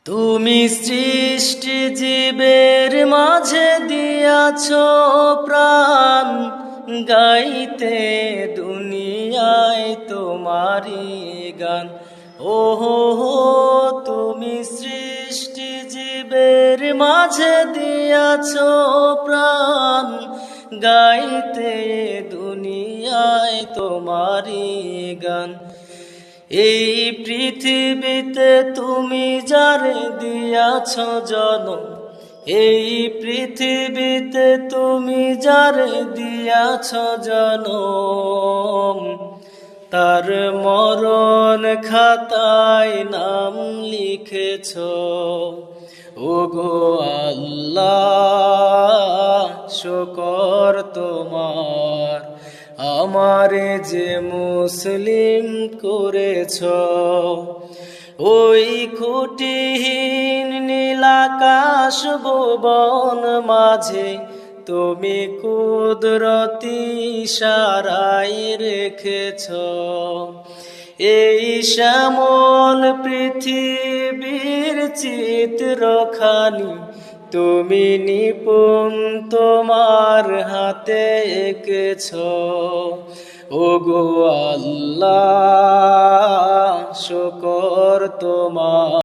তুমি সৃষ্টি জীবের মাঝে দিয়াছ প্রাণ, গাইতে দুনিয়ায় তোমারি গান। ওহো, তুমি সৃষ্টি জীবের মাঝে দিয়াছ প্রাণ, গাইতে দুনিয়ায় তোমারি গান। এই পৃথিবীতে তুমি যারে দিয়াছ জন্ম, এই পৃথিবীতে তুমি যারে দিয়াছ জন্ম, তার মরণ খাতায় নাম লিখেছ। ওগো আল্লাহ, শুকর তোমার, আমারে যে মুসলিম করেছ। ওই খুঁটিহীন নীলাকাশ ভুবন মাঝে তুমি কুদরতি ইশারায় রেখেছ। এই শ্যামল পৃথিবীর চিত্রখানি তুমি নিপুণ তোমার হাতে এঁকেছ। ওগো আল্লাহ, শুকর তোমার।